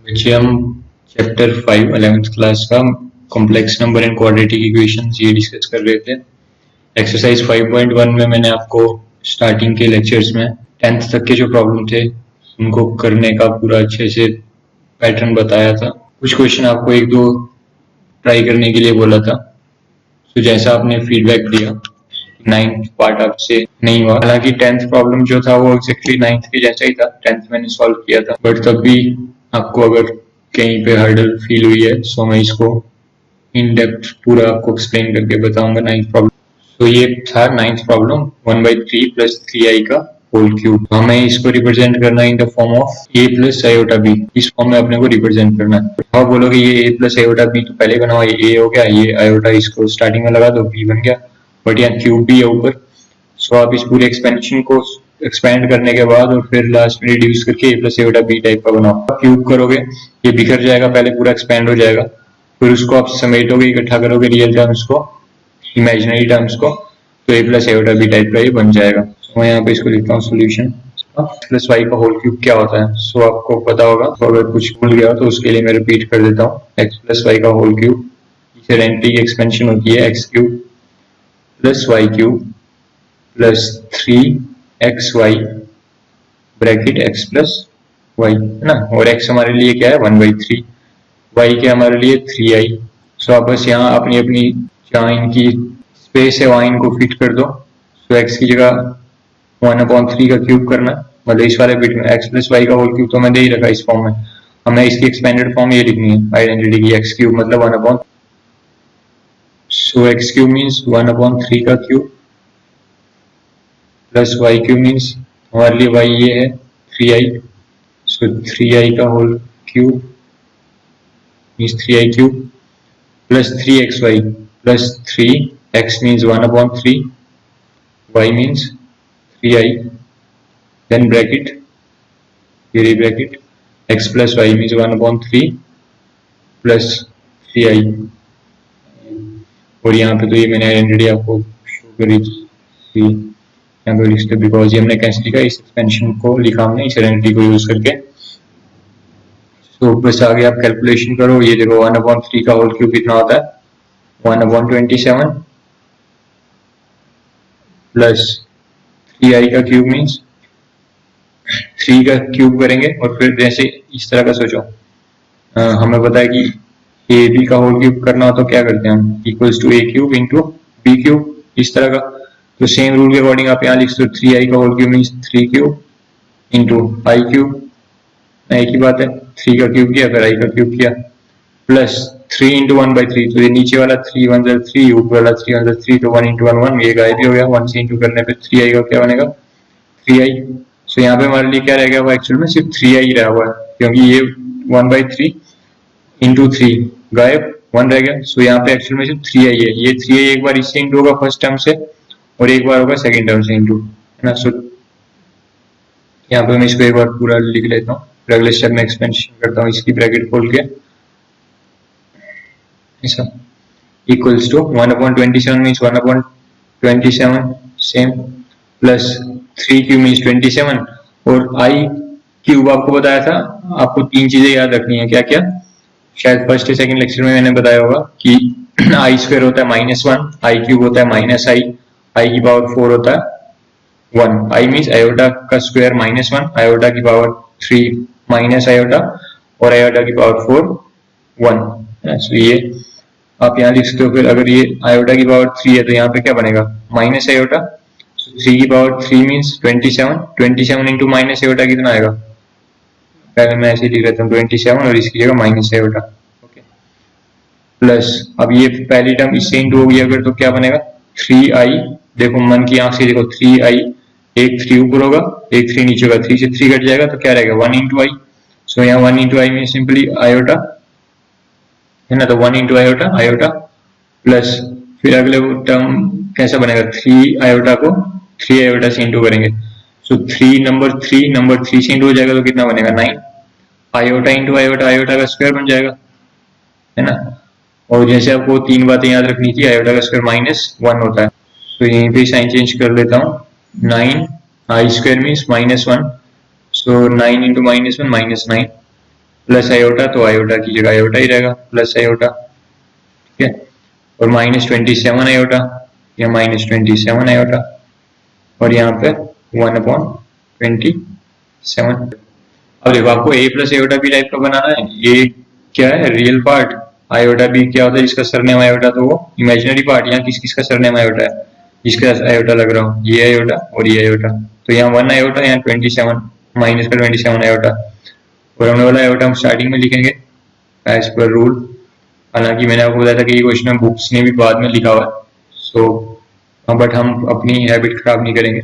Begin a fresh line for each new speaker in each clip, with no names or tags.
बच्चे हम chapter 5 11th class का complex number and quadratic equations ये डिस्कस कर रहे थे। एक्सरसाइज 5.1 में मैंने आपको स्टार्टिंग के लेक्चर्स में 10th तक के जो प्रॉब्लम थे उनको करने का पूरा अच्छे से पैटर्न बताया था। कुछ क्वेश्चन आपको एक दो ट्राई करने के लिए बोला था। तो जैसा आपने फीडबैक दिया 9th पार्ट आपसे नहीं हुआ, हालांकि 10th प्रॉब्लम जो था वो एक्जेक्टली 9th के जैसा ही था। 10th मैंने सॉल्व किया था, बट तब भी आपको अगर कहीं पे हर्डल फील हुई है तो मैं इसको इन डेप्थ पूरा आपको एक्सप्लेन करके बताऊंगा 9th प्रॉब्लम। तो ये था 9th प्रॉब्लम 1/3 + 3i का होल क्यूब। हमें इसको रिप्रेजेंट करना है in the form of a + iota b। इस फॉर्म में अपने को रिप्रेजेंट करना है। आप बोलोगे ये a + iota b तो पहले बना हुआ, ये a हो गया, ये iota इसको स्टार्टिंग में लगा दो, b बन गया, बट यहाँ क्यूब भी है ऊपर। सो आप इस पूरे एक्सपेंशन को एक्सपेंड करने के बाद और फिर लास्ट में रिड्यूस करके a + iota b टाइप का बनाओ। क्यूब करोगे ये बिखर जाएगा, पहले पूरा एक्सपेंड हो जाएगा, फिर उसको आप समेटोगे, इकट्ठा करोगे रियल टर्म्स को, इमेजिनरी टर्म्स को, तो a + iota b टाइप का ये बन जाएगा। तो मैं यहाँ पे इसको लिखता हूँ सोल्यूशन। प्लस y का होल क्यूब क्या होता है? सो आपको पता होगा, तो अगर कुछ भूल गया तो उसके लिए मैं रिपीट कर देता हूँ। x + y का होल क्यूब, इसे रेंटी की एक्सपेंशन होती है x³ + y³ + 3xy bracket x + y, है ना। और x हमारे लिए क्या है 1/3, y के हमारे लिए 3i। सो आप बस यहाँ अपनी अपनी जहाँ इनकी स्पेस है वहाँ इनको फिट कर दो। सो x की जगह 1/3 का क्यूब करना, मतलब इस वाले बिट में x + y का होल क्यूब तो मैं दे ही रखा इस फॉर्म में। हमें इसकी एक्सपेंडेड फॉर्म ये लिखनी है आइडेंटिटी की, x³ मतलब 1/। सो x³ मीन्स 1/3 का क्यूब प्लस y³ मीन्स हमारे लिए y ये है 3i। सो 3i का whole cube means 3i³ plus 3xy plus 3x means 1/3, y means 3i, then bracket, ये bracket x + y means 1/3 plus 3i। और यहाँ पे तो ये मैंने आइडेंटिटी आपको शो करी थी, यहाँ पे लिखते बिकॉज ये हमने कैसे लिखा, इस एक्सपेंशन को लिखा हमने इस आइडेंटिटी को यूज करके। तो बस आगे आप कैलकुलेशन करो। ये देखो 1/3 का होल क्यूब कितना होता है 1/27 प्लस 3i का क्यूब मीन्स 3 का क्यूब करेंगे। और फिर जैसे इस तरह का सोचो, हमें पता है कि ab का होल क्यूब करना हो तो क्या करते हैं हम, इक्वल्स टू a³ × b³, इस तरह का। तो सेम रूल के अकॉर्डिंग आप यहाँ लिख सकते हो 3i का होल क्यूब मीन्स 3³ × i³, एक ही बात है, 3 का क्यूब किया फिर i का क्यूब किया, प्लस 3 × 1/3, तो ये नीचे वाला 3 × 1 = 3, ऊपर वाला 3 × 3, तो 1 × 1 1, ये गायब भी हो गया। 1 से इंटू करने पे 3i का क्या बनेगा 3i। सो यहाँ पे हमारे लिए क्या रह गया, वो एक्चुअल में सिर्फ 3i रहा हुआ है, क्योंकि ये 1/3 × 3 गायब, 1 रह गया। सो यहाँ पे एक्चुअल में सिर्फ 3i है। ये 3i एक बार इससे इंटू होगा फर्स्ट टर्म से, और एक बार होगा सेकेंड टर्म से इंटू, है ना। सो यहाँ पे मैं इसको एक बार पूरा लिख लेता हूँ। अगले स्टेप में एक्सपेंशन करता हूँ इसकी, ब्रैकेट खोल के ऐसा, equals to 1/27 means 1/27 same, plus 3³ means 27, और i³ आपको बताया था। आपको 3 चीजें याद रखनी है, क्या क्या, शायद फर्स्ट या सेकंड लेक्चर में मैंने बताया होगा कि i² होता है -1, i³ होता है -i, i⁴ होता है 1, i मीन्स आयोटा का स्क्वायर -1, आयोटा की पावर 3 माइनस आयोटा, और आयोटा की पावर 4 1। सो ये आप यहाँ लिख सकते हो। फिर अगर ये आयोटा की पावर 3 है तो यहाँ पे क्या बनेगा माइनस आयोटा। 3 की power 3 means 27 into minus iota कितना आएगा, पहले मैं ऐसे लिख लेता हूँ 27 और इसकी जगह माइनस आयोटा, ओके। प्लस अब ये पहली टर्म इससे इंटू होगी अगर, तो क्या बनेगा 3i। देखो मन की आंख से देखो, 3i, एक 3 ऊपर होगा एक 3 नीचे होगा, 3 से 3 कट जाएगा तो क्या रहेगा 1 × i। सो यहाँ 1 × i में सिंपली आयोटा, है ना, तो 1 × आयोटा प्लस फिर अगले टर्म कैसा बनेगा, 3 आयोटा को 3 आयोटा से इंटू करेंगे। सो 3 नंबर 3 से इंटू हो जाएगा तो कितना बनेगा 9, आयोटा × आयोटा, आयोटा का स्क्वायर बन जाएगा, है ना। और जैसे आपको 3 बातें याद रखनी थी, आयोटा का स्क्वायर -1 होता है, तो यहीं पे साइन चेंज कर लेता हूँ। 9 i² मीन्स -1, सो 9 × -1 -9, प्लस आयोटा, तो आयोटा की जगह आयोटा ही रहेगा, प्लस आयोटा, ठीक है। और -27 आयोटा, या -27 आयोटा, और यहाँ पे 1/27। अब देखो आपको a plus iota B type का बनाना है। ये क्या है, रियल पार्ट, आयोटा बी क्या होता है, जिसका सरनेम आयोटा, तो वो इमेजिनरी पार्ट। यहाँ किस किसका सरनेम आयोटा है, जिसका आयोटा लग रहा हो, ये आयोटा और ये आयोटा। तो यहाँ 1 आयोटा, यहाँ 27 माइनस का 27 आयोटा, और हमने वाला आयोटा हम स्टार्टिंग में लिखेंगे एज पर रूल। हालांकि मैंने आपको बताया था कि ये क्वेश्चन बुक्स ने भी बाद में लिखा हुआ है, सो बट हम अपनी हैबिट खराब नहीं करेंगे।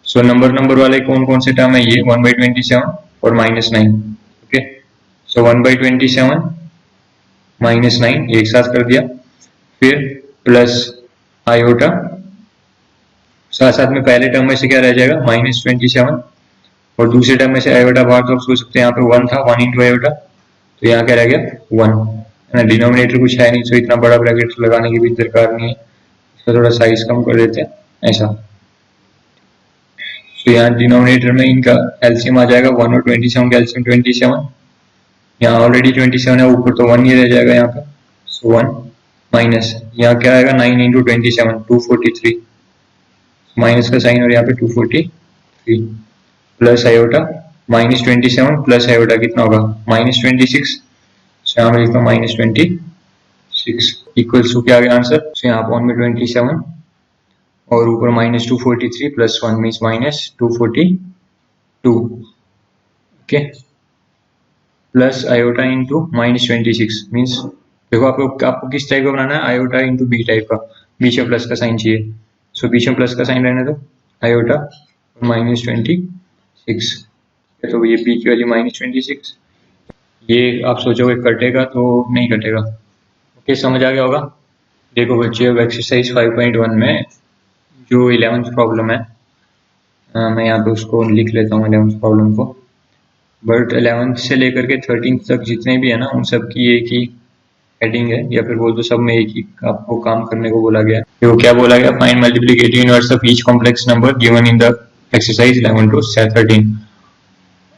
सो नंबर वाले कौन कौन से टर्म है, ये 1/27 और -9, ओके। सो 1/27 -9 एक साथ कर दिया, फिर प्लस आयोटा, साथ साथ में पहले टर्म में से क्या रह जाएगा, -27, और दूसरे टर्म में से आयोटा बाहर, तो आप सोच सकते हैं यहाँ पे 1 था, 1 इंटू आयोटा, तो यहाँ क्या रह गया 1, है ना। डिनोमिनेटर कुछ है नहीं, तो इतना बड़ा ब्रैकेट लगाने की भी दरकार नहीं है, इसका थोड़ा साइज कम कर देते हैं ऐसा। तो यहाँ डिनोमिनेटर में इनका एलसीएम आ जाएगा 1 और 27 का एलसीएम 27, यहाँ ऑलरेडी 27 है ऊपर, तो 1 ही रह जाएगा यहाँ पे। सो 1 माइनस यहाँ क्या आएगा 9 इंटू 27 243, माइनस का साइन और यहाँ पे 243, प्लस आयोटा -27 प्लस आयोटा कितना होगा -26, यहाँ में लिखता हूँ -26 इक्वल्स टू क्या आ गया आंसर। तो यहाँ अपॉन में 27 और ऊपर -243 plus 1 means -242, okay, plus iota into -26 means, देखो आपको किस टाइप का बनाना है, आयोटा इंटू बी टाइप का, बीच में प्लस का साइन चाहिए। सो बीच में प्लस का साइन रहने दो, आयोटा -26, तो ये बी की वैल्यू -26, ये आप सोचोगे कटेगा, तो नहीं कटेगा, ओके, समझ आ गया होगा। देखो बच्चे, अब एक्सरसाइज 5.1 में जो 11th प्रॉब्लम है, मैं यहाँ पे उसको लिख लेता हूँ 11th प्रॉब्लम को, बट 11th से लेकर के 13th तक जितने भी है ना, उन सब की एक ही हेडिंग है, या फिर बोल दो सब में एक ही आपको काम करने को बोला गया। तो क्या बोला गया, find multiplicative inverse of each complex number given in the exercise 11 to 13।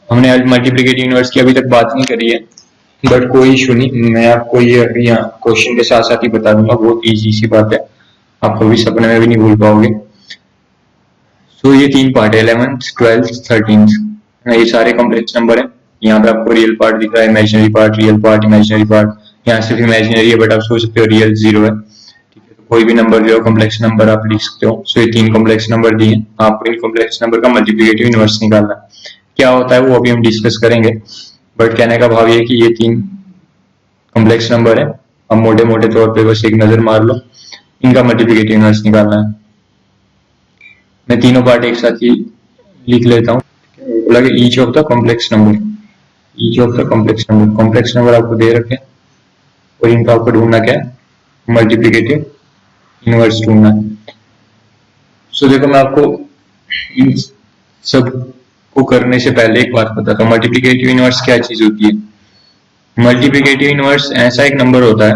हमने आज मल्टीप्लिकेटिव इनवर्स की अभी तक बात नहीं करी है, बट कोई इशू नहीं, मैं आपको ये अभी यहाँ क्वेश्चन के साथ साथ ही बता दूंगा, बहुत इजी सी बात है, आप कभी सपने में भी नहीं भूल पाओगे। सो ये 3 पार्ट है, 11th 12th 13th, ये सारे कॉम्प्लेक्स नंबर है। यहाँ पे आपको रियल पार्ट दिख रहा है, imaginary part, real part, imaginary part, यहाँ सिर्फ इमेजिनरी है, बट आप सोच सकते हो रियल 0 है, ठीक है। तो कोई भी नंबर जो है कॉम्प्लेक्स नंबर आप लिख सकते हो। सो ये 3 कॉम्प्लेक्स नंबर दिए, आपको इन कॉम्प्लेक्स नंबर का मल्टीप्लिकेटिव इनवर्स निकालना है। क्या होता है वो अभी हम डिस्कस करेंगे, बट कहने का भाव ये है कि ये 3 कॉम्प्लेक्स नंबर है, अब मोटे मोटे तौर पे बस एक नजर मार लो, इनका मल्टीप्लिकेटिव इनवर्स निकालना है। मैं तीनों पार्ट एक साथ ही लिख लेता हूँ, each of the complex number, each of the complex number, complex number आपको दे रखे और इनका आपको ढूंढना क्या है, मल्टीप्लिकेटिव इनवर्स ढूंढना है। सो देखो, मैं आपको इन सब को करने से पहले एक बात बताता हूँ, मल्टीप्लिकेटिव इनवर्स क्या चीज होती है। मल्टीप्लिकेटिव इनवर्स ऐसा एक नंबर होता है,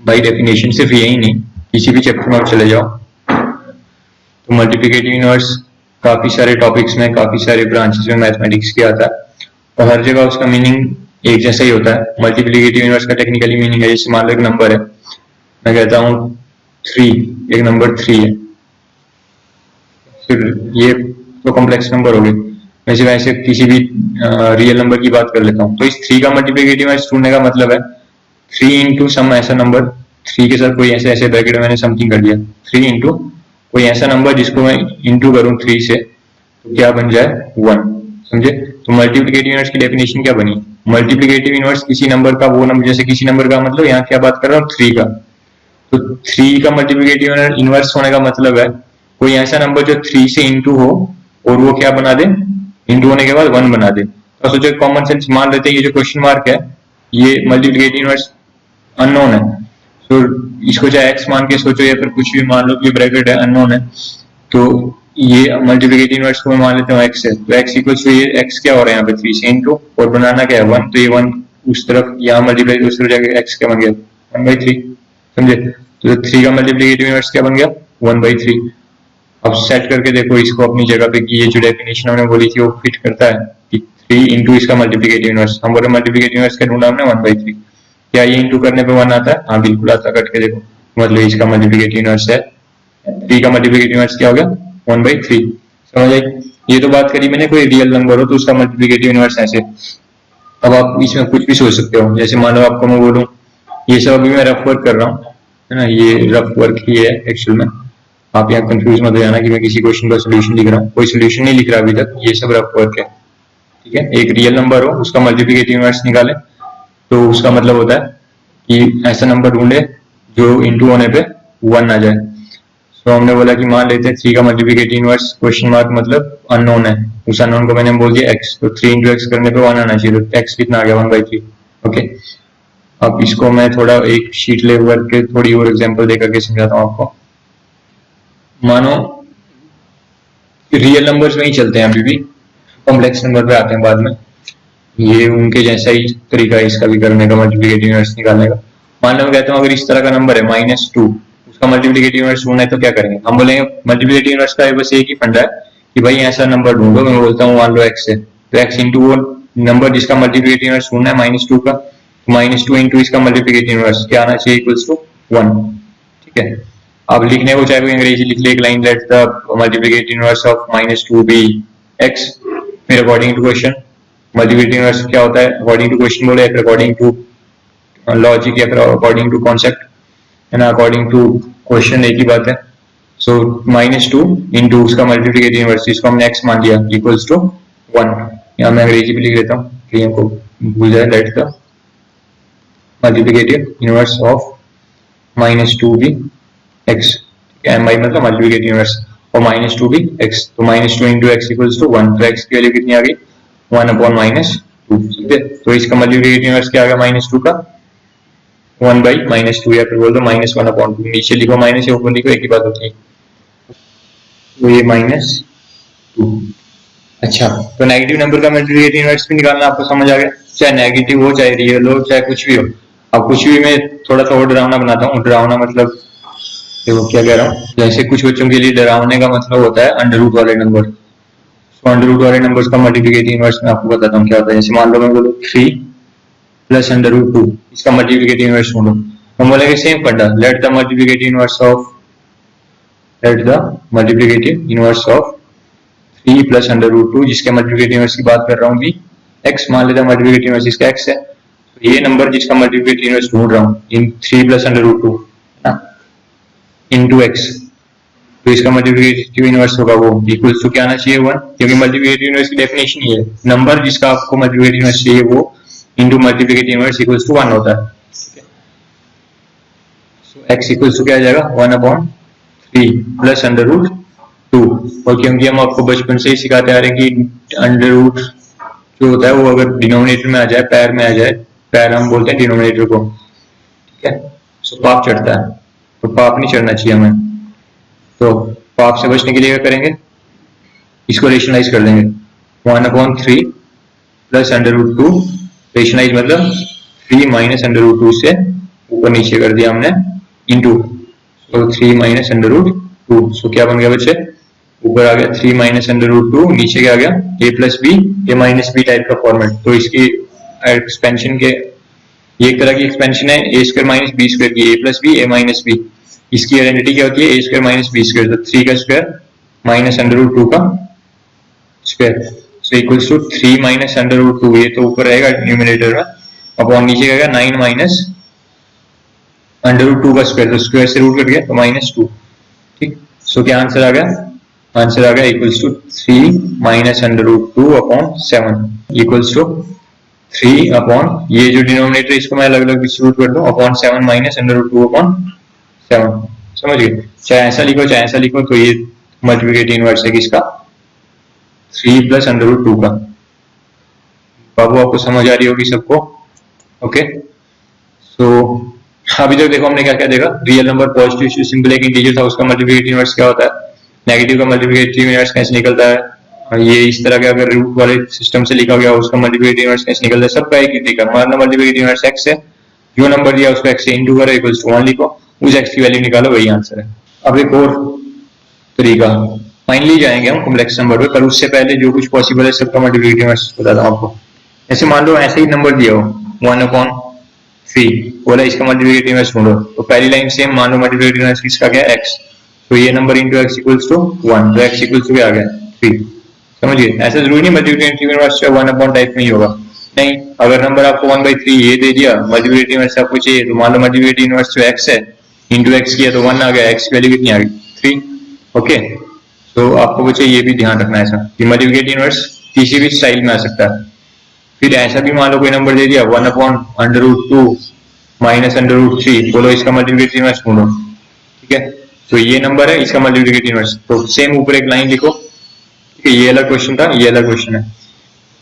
बाय डेफिनेशन सिर्फ यही नहीं, किसी भी चैप्टर में आप चले जाओ तो मल्टीप्लिकेटिव इनवर्स काफी सारे टॉपिक्स में, काफी सारे ब्रांचेस में मैथमेटिक्स की आता है, और हर जगह उसका मीनिंग एक जैसा ही होता है। मल्टीप्लिकेटिव इनवर्स का टेक्निकली मीनिंग है, जैसे मान लो एक नंबर है, मैं कहता हूँ 3, एक नंबर 3 है, फिर ये तो कॉम्प्लेक्स नंबर हो गए। वैसे वैसे किसी भी रियल नंबर की बात कर लेता हूँ, तो इस 3 का मल्टीप्लिकेटिव इनवर्स ढूंढने का मतलब है 3 इंटू सम ऐसा नंबर, 3 के साथ कोई ऐसे ऐसे ब्रैकेट में मैंने समथिंग कर दिया, 3 इंटू कोई ऐसा नंबर जिसको मैं इंटू करूं 3 से, तो क्या बन जाए 1, समझे। तो मल्टीप्लिकेटिव इनवर्स की डेफिनेशन क्या बनी, मल्टीप्लिकेटिव इनवर्स किसी नंबर का वो नंबर, जैसे किसी नंबर का मतलब यहाँ क्या बात कर रहा हूँ 3 का, तो 3 का मल्टीप्लिकेटिव इनवर्स होने का मतलब है कोई ऐसा नंबर जो 3 से इंटू हो और वो क्या बना दे, इंटू होने के बाद 1 बना दे। तो सोचो कॉमन सेंस मान लेते हैं ये जो क्वेश्चन मार्क है ये मल्टीप्लिकेटिव इनवर्स अननोन है, तो इसको चाहे x मान के सोचो या फिर कुछ भी मान लो, ये ब्रैकेट है अननोन है, तो ये मल्टीप्लिकेटिव इनवर्स को मैं मान लेता हूँ x है, तो x इक्वल्स टू ये x क्या हो रहा है यहाँ पे 3 से इंटू और बनाना क्या है 1, तो ये 1 उस तरफ यहाँ मल्टीप्लाई उस तरफ जाके x क्या बन गया 1/3, समझे। तो 3 का मल्टीप्लिकेटिव इनवर्स क्या बन गया 1/3। अब सेट करके देखो इसको अपनी जगह पे कि ये जो डेफिनेशन हमने बोली थी वो फिट करता है कि 3 इंटू इसका मल्टीप्लिकेटिव इनवर्स, हम बोले मल्टीप्लिकेटिव इनवर्स का ढूंढा हमने 1/3। क्या ये इंटू करने पे 1 आता है? हाँ बिल्कुल आता है, कट के देखो, मतलब इसका मल्टीप्लिकेटिव इनवर्स है 3 का मल्टीप्लिकेटिव इनवर्स क्या हो गया 1/3। समझ आई? ये तो बात करी मैंने, कोई रियल नंबर हो तो उसका मल्टीप्लिकेटिव इनवर्स ऐसे। अब आप इसमें कुछ भी सोच सकते हो, जैसे मान लो आपको मैं बोलूं, ये सब अभी मैं रफ वर्क कर रहा हूँ, है ना, ये रफ वर्क ही है एक्चुअल में, आप यहाँ कंफ्यूज मत हो जाना कि मैं किसी क्वेश्चन का सोल्यूशन लिख रहा हूँ, कोई सोल्यूशन नहीं लिख रहा अभी तक, ये सब रफ वर्क है, ठीक है। एक रियल नंबर हो उसका मल्टीप्लिकेटिव इनवर्स निकाले तो उसका मतलब होता है कि ऐसा नंबर ढूंढे जो इंटू होने पे 1 आ जाए। तो हमने बोला कि मान लेते हैं 3 का मल्टीप्लिकेटिव इनवर्स क्वेश्चन मार्क मतलब अननोन है, उस अननोन को मैंने बोल दिया x, तो 3 इंटू एक्स करने पे 1 आना चाहिए, तो x कितना आ गया 1/3। ओके, अब इसको मैं थोड़ा एक शीट लेवल के थोड़ी और एग्जांपल देकर के समझाता हूँ आपको। मानो रियल नंबर्स में ही चलते हैं, अभी भी कॉम्प्लेक्स नंबर पे आते हैं बाद में, ये उनके जैसा ही तरीका है इसका भी करने का, मल्टीप्लिकेटिव इनवर्स निकालने का। मान लो मैं कहता हूँ अगर इस तरह का नंबर है -2, उसका मल्टीप्लिकेटिव इनवर्स ढूंढना है तो क्या करेंगे? हम बोलेंगे मल्टीप्लिकेटिव इनवर्स का बस एक ही फंडा है कि भाई ऐसा नंबर ढूंढो, मैं बोलता हूँ मान लो x है, तो x इंटू वो नंबर जिसका मल्टीप्लिकेटिव इनवर्स ढूंढना है -2 का, -2 इंटू इसका मल्टीप्लिकेटिव इनवर्स क्या आना चाहिए इक्वल्स टू 1, ठीक है। अब लिखने को चाहे कोई अंग्रेजी लिख ले एक line, let the multiplicative inverse of -2 B x, फिर according to question. Multiplicative inverse क्या होता है अकॉर्डिंग टू क्वेश्चन बोले, अकॉर्डिंग टू लॉजिक या फिर अकॉर्डिंग टू कॉन्सेप्ट, है ना, अकॉर्डिंग टू क्वेश्चन एक ही बात है। सो -2 इंटू उसका मल्टीप्लिकेटिव इनवर्स जिसको हमने x मान लिया इक्वल्स टू 1। यहाँ मैं अंग्रेजी भी लिख देता हूँ कि हमको भूल जाए, late the multiplicative inverse of -2 भी x, mi मतलब मल्टीप्लिकेटिव इनवर्स और -2 भी x, तो -2 इंटू एक्स इक्वल्स टू 1, तो x की वैल्यू कितनी आ गई 1/-2, ठीक है। तो इसका मल्टीप्लिकेटिव इनवर्स क्या आ गया -2 का 1/-2, या फिर बोल दो -1/2, नीचे लिखो माइनस या ऊपर लिखो एक ही बात होती है, तो ये -2। अच्छा, तो नेगेटिव नंबर का मल्टीप्लिकेटिव इनवर्स भी निकालना आपको समझ आ गया, चाहे नेगेटिव हो चाहे रियल हो चाहे कुछ भी हो। अब कुछ भी मैं थोड़ा सा और डरावना बनाता हूँ, डरावना मतलब देखो क्या कह रहा हूँ, जैसे कुछ बच्चों के लिए डरावने का मतलब होता है अंडर रूट वाले नंबर, तो अंडर रूट वाले नंबर्स का मल्टीप्लिकेटिव इनवर्स मैं आपको बताता हूँ क्या होता है। जैसे मान लो मैं बोलूँ 3 प्लस √2, इसका मल्टीप्लिकेटिव इनवर्स ढूंढो, हम बोलेंगे सेम फंडा, late the multiplicative inverse of 3 plus √2, जिसके मल्टीप्लिकेटिव इनवर्स की बात कर रहा हूँ भी x, मान लेता मल्टीप्लिकेटिव इनवर्स इसका x है, तो ये नंबर जिसका मल्टीप्लिकेटिव इनवर्स ढूंढ रहा हूँ इन 3 प्लस √2 इंटू x, तो इसका मल्टीप्लिकेटिव इनवर्स होगा वो इक्वल्स टू क्या आना चाहिए 1, क्योंकि मल्टीप्लिकेटिव इनवर्स की डेफिनेशन ये है, नंबर जिसका आपको मल्टीप्लिकेटिव इनवर्स चाहिए वो into multiplicative inverse equals to 1 होता है, ठीक है। सो x इक्वल्स टू क्या आ जाएगा 1/3 प्लस √2, और क्योंकि हम आपको बचपन से ही सिखाते आ रहे हैं कि अंडर रूट जो होता है वो अगर डिनोमिनेटर में आ जाए, पैर में आ जाए, पैर हम बोलते हैं डिनोमिनेटर को, ठीक है। सो पाप चढ़ता है, तो पाप नहीं चढ़ना चाहिए हमें, तो पाप से बचने के लिए क्या करेंगे, इसको रेशनलाइज कर देंगे 1/3 प्लस √2, रेशनलाइज मतलब 3 माइनस √2 से ऊपर नीचे कर दिया हमने इंटू, तो 3 माइनस √2, सो क्या बन गया बच्चे, ऊपर आ गया 3 माइनस √2, नीचे क्या आ गया a plus B, a minus B type का फॉर्मेट। तो इसकी एक्सपेंशन के, ये एक तरह की एक्सपेंशन है a square minus B square की, a plus B a minus B, इसकी आइडेंटिटी क्या होती है a square minus B square, तो 3 का स्क्वायर माइनस √2 का square, so equals to 3 minus √2, ये तो ऊपर रहेगा न्यूमरेटर में, अपॉन नीचे आएगा 9 माइनस √2 का स्क्वायर, तो स्क्वायर से रूट कट गया तो -2, ठीक। सो क्या आंसर आ गया, आंसर आ गया equals to 3 minus √2 upon 7 equals to 3 upon, ये जो डिनोमिनेटर इसको मैं अलग अलग डिस्ट्रीब्यूट कर दूं, अपॉन 7 माइनस √2 अपॉन 7, समझ गए, चाहे ऐसा लिखो चाहे ऐसा लिखो, तो ये मल्टीप्लिकेटिव इनवर्स है किसका 3 प्लस √2 का। बाबू आपको समझ आ रही होगी सबको, ओके। सो अभी तक देखो हमने क्या क्या देखा, रियल नंबर पॉजिटिव सिंपल एक इंटीजर था, उसका मल्टीप्लिकेटिव इनवर्स क्या होता है, नेगेटिव का मल्टीप्लिकेटिव इनवर्स कैसे निकलता है, और ये इस तरह का अगर रूट वाले सिस्टम से लिखा गया उसका मल्टीप्लिकेटिव इनवर्स कैसे निकलता है, सबका एक ही तरीका, मान मल्टीप्लिकेटिव इनवर्स x है, जो नंबर दिया उसको x से इंटू करो इक्वल्स टू 1 लिखो, उस x की वैल्यू निकालो, वही आंसर है। अब एक और तरीका, फाइनली जाएंगे हम कॉम्प्लेक्स नंबर पे, पर उससे पहले जो कुछ पॉसिबल है सबका मल्टीप्लिकेटिव इनवर्स बताता हूँ आपको। ऐसे मान लो ऐसे ही नंबर दिया हो 1/3, बोला इसका मल्टीप्लिकेटिव इनवर्स ढूंढो, तो पहली लाइन सेम मान लो मल्टीप्लिकेटिव इनवर्स किसका क्या x, तो ये number into x equals to 1, तो x इक्वल्स टू क्या आ गया 3। समझिए, ऐसा जरूरी नहीं मल्टीप्लिकेटिव इनवर्स 1 टाइप में ही होगा, नहीं, अगर नंबर आपको 1/3 ये दे दिया, मल्टीप्लिकेटिव इनवर्स आपको चाहिए, तो मान लो मल्टीप्लिकेटिव इनवर्स जो x है इंटू x किया तो 1 आ गया, x की वैल्यू कितनी आ गई 3। ओके, तो आपको बच्चे ये भी ध्यान रखना है ऐसा कि मल्टीप्लिकेटिव इनवर्स किसी भी स्टाइल में आ सकता है। फिर ऐसा भी मान लो कोई नंबर दे दिया 1/√2 माइनस √3, बोलो इसका मल्टीप्लिकेटिव इनवर्स ढूंढो, ठीक है, तो ये नंबर है इसका मल्टीप्लिकेटिव इनवर्स, तो सेम ऊपर एक लाइन लिखो, ठीक है, ये अलग क्वेश्चन था, ये अलग क्वेश्चन है,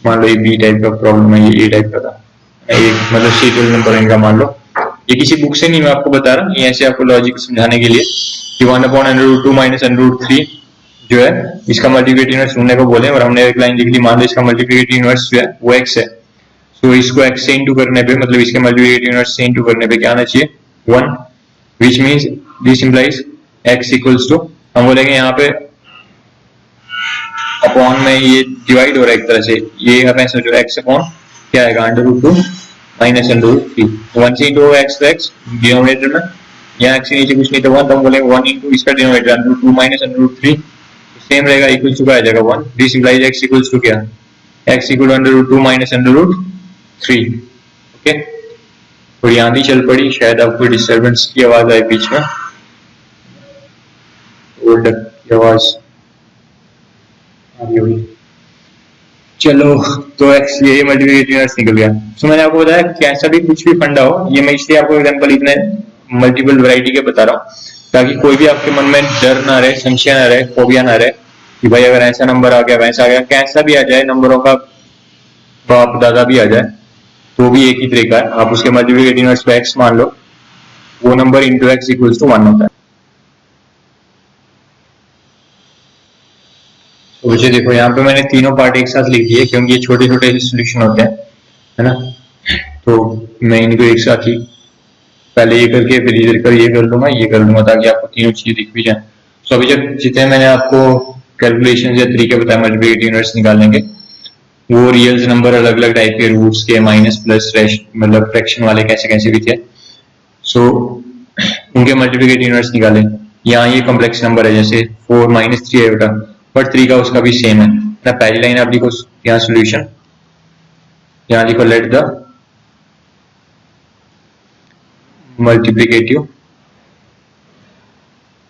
मान लो ये बी टाइप का प्रॉब्लम है, ये ए टाइप का था, एक मतलब सीरियल नंबर इनका मान लो, ये किसी बुक से नहीं मैं आपको बता रहा, ये ऐसे आपको लॉजिक समझाने के लिए कि 1/√2 माइनस √3 जो है इसका मल्टीप्लिकेटिव इनवर्स ढूंढने को बोले, और हमने एक लाइन लिख ली, मान लो इसका मल्टीप्लिकेटिव इनवर्स जो है वो x है, तो इसको x से इंटू करने पे, मतलब इसके मल्टीप्लिकेटिव इनवर्स से इंटू करने पे क्या आना चाहिए 1, which means this implies x equals to, हम बोलेंगे यहाँ पे अपॉन में ये डिवाइड हो रहा है एक तरह से, ये हमें सोचो x अपॉन क्या आएगा √2 माइनस √3, 1 से इंटू होगा x तो x डिनोमिनेटर में, यहाँ x के नीचे कुछ नहीं तो 1, तो हम बोलेंगे 1 इंटू इसका डिनोमिनेटर √2 माइनस √3, सेम रहेगा, इक्वल टू का आ जाएगा 1, this implies x equals to क्या, x इक्वल √2 माइनस √3। ओके, थोड़ी आंधी चल पड़ी, शायद आपको डिस्टर्बेंस की आवाज आए बीच में, होल्ड की आवाज आ रही होगी। चलो, तो x ये मल्टीप्लिकेटिव इनवर्स निकल गया। तो मैंने आपको बताया कैसा भी कुछ भी फंडा हो, ये मैं इसलिए आपको एग्जांपल इतने मल्टीपल वैरायटी के बता रहा हूँ ताकि कोई भी आपके मन में डर ना रहे, संशय ना रहे, फोबिया ना रहे कि भाई अगर ऐसा नंबर आ गया वैसा आ गया, कैसा भी आ जाए, नंबरों का बाप दादा भी आ जाए तो भी एक ही तरीका है, आप उसके मल्टीप्लिकेटिव इनवर्स पे x मान लो, वो number into x equals to 1 होता है। तो बच्चे देखो यहाँ पे मैंने तीनों पार्ट एक साथ लिख दिए क्योंकि ये छोटे छोटे सोल्यूशन होते हैं, है ना, तो मैं इनको एक साथ ही पहले ये करके फिर इधर कर ये कर लूंगा, ये कर लूंगा ताकि आपको तीनों चीजें दिख भी जाए। तो अभी जब जितने मैंने आपको कैलकुलेशन या तरीके बताया मल्टीप्लिकेटिव इनवर्स निकालने के, वो रियल नंबर अलग अलग टाइप के, रूट्स के, माइनस प्लस मतलब फ्रैक्शन वाले कैसे कैसे भी थे, सो उनके मल्टीप्लिकेटिव इनवर्स निकाले। यहाँ ये कॉम्प्लेक्स नंबर है जैसे 4 माइनस 3 है, बट 3 का उसका भी सेम है ना, पहली लाइन आप लिखो यहाँ सोल्यूशन, यहाँ लिखो late the multiplicative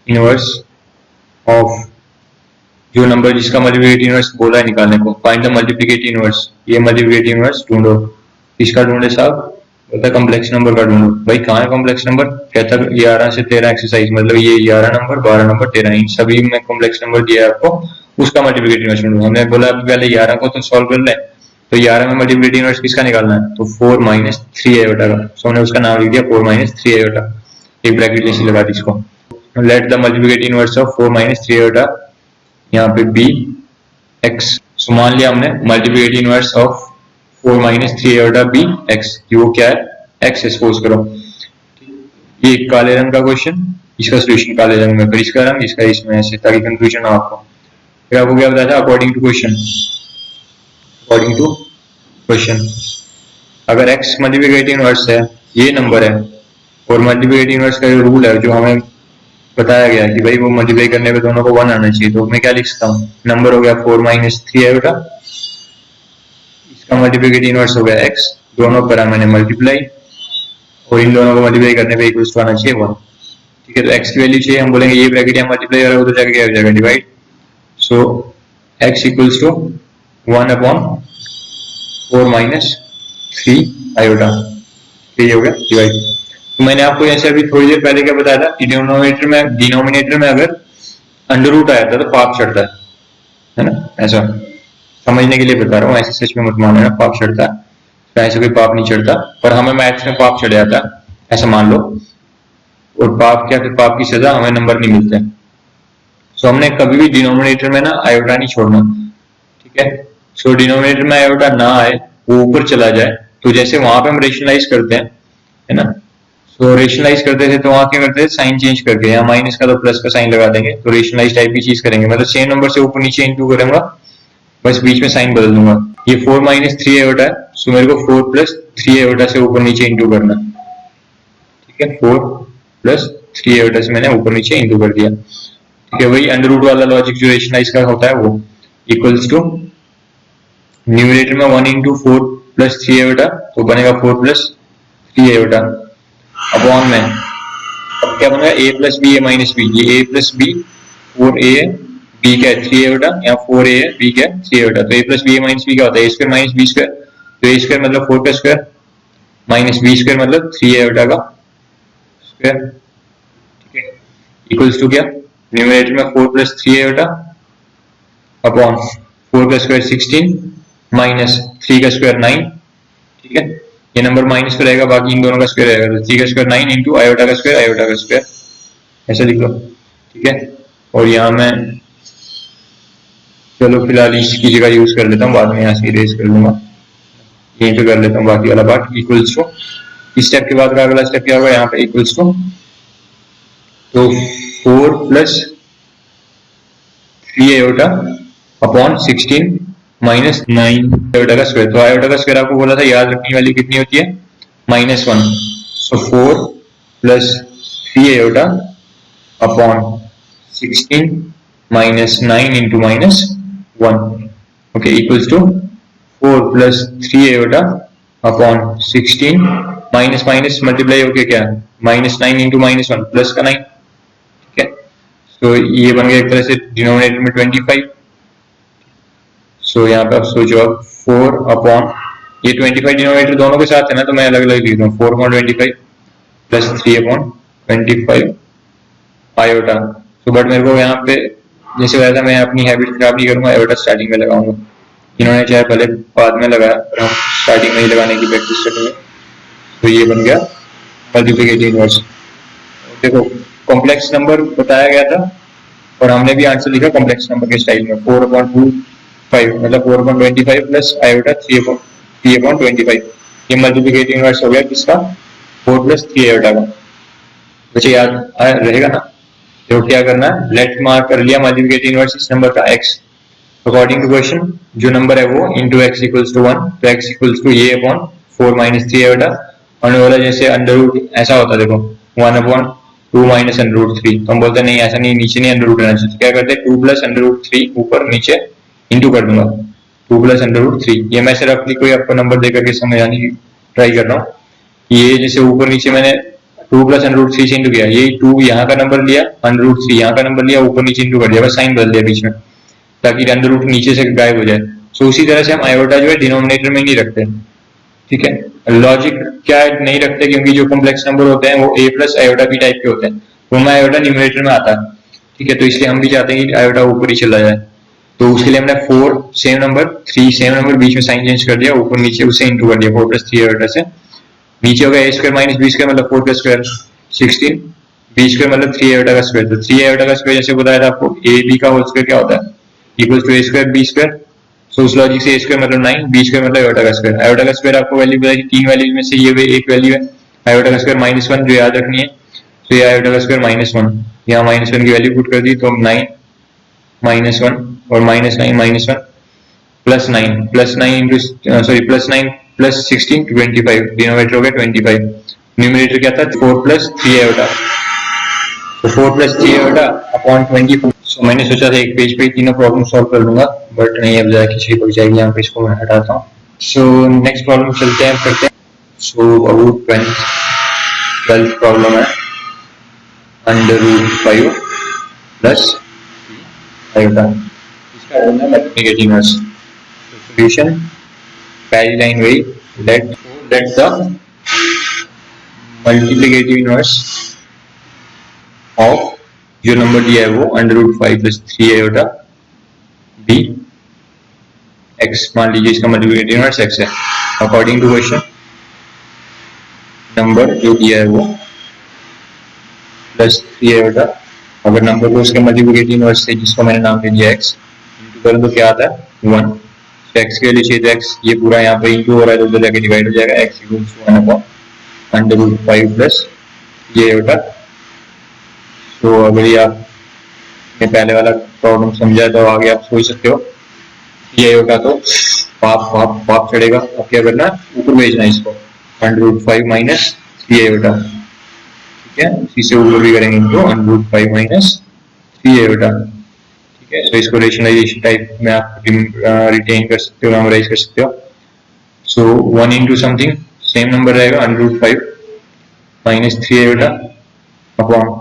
inverse of, जो नंबर जिसका मल्टीप्लिकेटिव इनवर्स बोला है निकालने को, फाइंड द मल्टीप्लिकेटिव इनवर्स, ये मल्टीप्लिकेटिव इनवर्स ढूंढो, किसका ढूंढे साहब, बोलता कॉम्प्लेक्स नंबर का ढूंढो। भाई कहाँ है कॉम्प्लेक्स नंबर, कहता 11 से 13 एक्सरसाइज, मतलब ये 11 नंबर 12 नंबर 13, इन सभी में कॉम्प्लेक्स नंबर दिया है आपको, उसका मल्टीप्लिकेटिव इनवर्स ढूंढो। हमने बोला पहले 11 को तो सॉल्व कर ले, तो 11 में मल्टीप्लिकेटिव इनवर्स किसका निकालना है, तो 4 माइनस 3 आयोटा का, सो हमने उसका नाम लिख दिया 4 माइनस 3 आयोटा, एक ब्रैकेट जैसी लगा दी इसको, let the multiplicative inverse of 4 minus 3 iota, यहाँ पे बी एक्स, सो मान लिया हमने multiplicative inverse of 4 minus 3 iota B X, वो क्या है एक्स, सपोज करो। ये काले रंग का क्वेश्चन, इसका सोल्यूशन काले रंग में, फिर इसका रंग, इसका इसमें, ऐसे ताकि कंफ्यूजन हो आपको। फिर आपको क्या बताया था, according to question, according to question अगर x मल्टीप्लिकेटिव इनवर्स है, ये नंबर है, और मल्टीप्लिकेटिव इनवर्स का रूल है जो हमें बताया गया कि भाई वो मल्टीप्लाई करने पे दोनों को 1 आना चाहिए, तो मैं क्या लिख सकता हूँ, नंबर हो गया 4 माइनस 3 आयोटा, इसका मल्टीप्लिकेटिव इनवर्स हो गया x, दोनों करा मैंने मल्टीप्लाई, और इन दोनों को मल्टीप्लाई करने पे इक्वल्स टू आना चाहिए 1, ठीक है, तो x की वैल्यू चाहिए, हम बोलेंगे ये ब्रैकेट यहाँ मल्टीप्लाई करेगा तो जाके क्या हो जाएगा divide, so x equals to 1/4 minus 3 iota, ये हो गया डिवाइड। तो मैंने आपको ऐसे अभी थोड़ी देर पहले क्या बताया था कि डिनोमिनेटर में अगर अंडर रूट आया था तो पाप चढ़ता है ना, ऐसा समझने के लिए बता रहा हूँ, ऐसे सच में मत मानना पाप चढ़ता है, तो ऐसे कोई पाप नहीं चढ़ता, पर हमें मैथ्स में पाप चढ़ जाता है ऐसा मान लो, और पाप क्या, फिर पाप की सजा, हमें नंबर नहीं मिलते। सो हमने कभी भी डिनोमिनेटर में ना आयोटा नहीं छोड़ना, ठीक है, सो डिनोमिनेटर में आयोटा ना आए, वो ऊपर चला जाए, तो जैसे वहां पे हम रेशनलाइज करते हैं, है ना, सो रेशनलाइज करते थे तो वहां क्या करते थे, साइन चेंज करके, यहाँ माइनस का तो प्लस का साइन लगा देंगे, तो रेशनलाइज टाइप की चीज करेंगे, मतलब सेम नंबर से ऊपर नीचे इंटू करूंगा, बस बीच में साइन बदल दूंगा। ये 4 माइनस 3 आयोटा है, सो मेरे को 4 प्लस 3 आयोटा से ऊपर नीचे इंटू करना, ठीक है। 4 प्लस 3 आयोटा से मैंने ऊपर नीचे इंटू कर दिया, ठीक है। वही अंडर रूट वाला लॉजिक जो रेशनलाइज का होता है वो, इक्वल्स टू न्यूमरेटर में 1 इंटू 4 प्लस 3 आयोटा, तो बनेगा 4 प्लस 3 आयोटा, अपॉन में अब क्या बनेगा, a plus B A minus B, ये a plus B 4a b क्या है 3 आयोटा, यहाँ 4a है, b क्या है 3 आयोटा, तो a plus B A minus B क्या होता है, a square minus B square, तो a स्क्वायर मतलब 4 का स्क्वायर माइनस बी स्क्वायर मतलब 3 आयोटा का स्क्वायर, ठीक है। इक्वल्स टू क्या, न्यूमरेटर में 4 प्लस 3 आयोटा अपॉन 4 का स्क्वायर 16 माइनस 3 का स्क्वायर 9, ठीक है। ये नंबर माइनस पे रहेगा, बाकी इन दोनों का स्क्वायर रहेगा, तो 3 का स्क्वायर 9 इंटू आयोटा का स्क्वायर, ऐसा लिख लो, ठीक है। और यहाँ मैं चलो फिलहाल इसकी जगह यूज कर लेता हूँ, बाद में यहाँ से इरेज कर लूंगा, यहीं पे कर लेता हूँ बाकी वाला पार्ट। इक्वल्स टू इस स्टेप के बाद का अगला स्टेप क्या होगा, यहाँ पे इक्वल्स टू, तो 4 plus 3 iota upon 16 minus 9 iota का स्क्वायर, तो आयोटा का स्क्वायर आपको बोला था याद रखने वाली कितनी होती है, -1, so 4 plus 3 iota upon 16 minus 9 into -1, okay, equals to 4 plus 3 iota upon 16 minus minus multiply होके क्या -9 इंटू -1 प्लस का 9, ठीक है। तो ये बन गया एक तरह से डिनोमिनेटर में 25, सो यहाँ पे आप सोचो अब 4 अपॉन ये 25 डिनोमिनेटर दोनों के साथ है ना, तो मैं अलग अलग लिख दूँ, 4 अपॉन 25 प्लस 3 अपॉन 25 आयोटा, तो बट मेरे को यहाँ पे जैसे वैसा मैं अपनी हैबिट खराब नहीं करूंगा, आयोटा स्टार्टिंग में लगाऊंगा, इन्होंने चाहे पहले बाद में लगाया, पर हम स्टार्टिंग में ही लगाने की प्रैक्टिस करेंगे। तो ये बन गया मल्टीप्लिकेटिव इनवर्स। देखो कॉम्प्लेक्स नंबर बताया गया था और हमने भी आंसर लिखा कॉम्प्लेक्स नंबर के स्टाइल में, 4/25 मतलब 4/25 प्लस आयोटा 3/25, ये मल्टीप्लिकेटिव इनवर्स हो गया किसका, 4 प्लस 3 आयोटा का। मुझे याद रहेगा ना, तो क्या करना है, लेट मार्क कर लिया मल्टीप्लिकेटिव इनवर्स इस नंबर का x, अकॉर्डिंग टू क्वेश्चन जो नंबर है वो इंटू x इक्वल्स टू 1, तो x इक्वल्स टू ये अपॉन 4 माइनस 3 आयोटा, होने वाला जैसे अंडर रूट ऐसा होता है, देखो 1/2 माइनस अंडर रूट 3, तो हम बोलते हैं नहीं ऐसा नहीं, नीचे नहीं अंडर रूट रहना चाहिए, क्या करते हैं 2 प्लस अंडर रूट 3 ऊपर नीचे इंटू कर दूंगा, 2 प्लस अंडर रूट 3, ये मैं सिर्फ अपनी कोई आपको नंबर देकर के समझाने की ट्राई कर रहा हूँ। ये जैसे ऊपर नीचे मैंने 2 प्लस अंडर रूट 3 से इंटू किया, ये 2 यहाँ का नंबर लिया, अंडर रूट 3 यहाँ का नंबर लिया, ऊपर नीचे इंटू कर दिया, बस साइन बदल दिया बीच में ताकि अंडर रूट नीचे से गायब हो जाए। सो उसी तरह से हम आयोटा जो है डिनोमिनेटर में नहीं रखते, ठीक है। लॉजिक क्या नहीं रखते, क्योंकि जो कॉम्प्लेक्स नंबर होते हैं वो a plus iota B type के होते हैं, वो में आयोटा न्यूमरेटर में आता है, ठीक है, तो इसलिए हम भी चाहते हैं कि आयोटा ऊपर ही चला जाए, तो उसके लिए हमने 4 सेम नंबर 3 सेम नंबर बीच में साइन चेंज कर दिया, ऊपर नीचे उसे इंटू कर दिया 4 प्लस 3 आयोटा से, नीचे हो गया a square minus B square मतलब 4 का स्क्वायर 16, बी स्क्वायर मतलब 3 आयोटा का स्क्वायर, तो 3 आयोटा का स्क्वायर जैसे बताया था आपको a b का होल स्क्वायर क्या होता है, equals to a square b square, so उस लॉजिक से a स्क्वायर मतलब 9, b स्क्वायर मतलब आयोटा का स्क्वायर, आयोटा का स्क्वायर आपको वैल्यू बताई थी, 3 वैल्यूज में से ये एक वैल्यू है, आयोटा का स्क्वायर -1 जो याद रखनी है, तो ये आयोटा का स्क्वायर -1, यहाँ -1 की वैल्यू पुट कर दी, तो 9 -1 और -9 plus 9 into sorry plus 9 plus 16 25, denominator हो गया 25, न्यूमरेटर क्या था 4 प्लस 3 आयोटा, तो 4 प्लस 3 आयोटा अपॉन 24। सो मैंने सोचा था एक पेज पे तीनों प्रॉब्लम सॉल्व कर लूंगा, बट नहीं, अब जाके खिचड़ी पक जाएगी, यहाँ पे इसको मैं हटाता हूँ। सो नेक्स्ट प्रॉब्लम चलते हैं करते हैं। सो अबाउट 12th प्रॉब्लम है अंडर रूट 5 प्लस आयोटा, इसका है मल्टीप्लिकेटिव इनवर्स। सॉल्यूशन पहली लाइन वही, let the multiplicative inverse of जो नंबर दिया है वो under root 5 plus 3 iota B x, मान लीजिए इसका मल्टीप्लिकेटिव इनवर्स एक्स है, अकॉर्डिंग टू क्वेश्चन नंबर जो दिया है वो प्लस 3 आयोटा, अगर नंबर को उसके मल्टीप्लिकेटिव इनवर्स से जिसको मैंने नाम दे दिया एक्स इंटू करूं तो क्या आता है 1, एक्स के लिए चाहिए एक्स, ये पूरा यहाँ पे इंटू हो रहा है तो उधर जाके डिवाइड हो जाएगा, x equals to 1 upon under root 5 plus ये आयोटा। तो अगर ये आपने पहले वाला प्रॉब्लम समझा तो आगे आप सोच सकते हो। ये आयोटा तो पाप चढ़ेगा, अब क्या करना है, ऊपर भेजना है इसको, √5 माइनस 3 आयोटा, ठीक है। इसी से ऊपर भी करेंगे इनको √5 माइनस 3 आयोटा, ठीक है। तो इसको रेशनलाइजेशन टाइप में आप रिटेन कर सकते हो, मेमोराइज कर सकते हो। सो 1 इंटू समथिंग सेम नंबर रहेगा √5 माइनस 3 आयोटा अपॉन,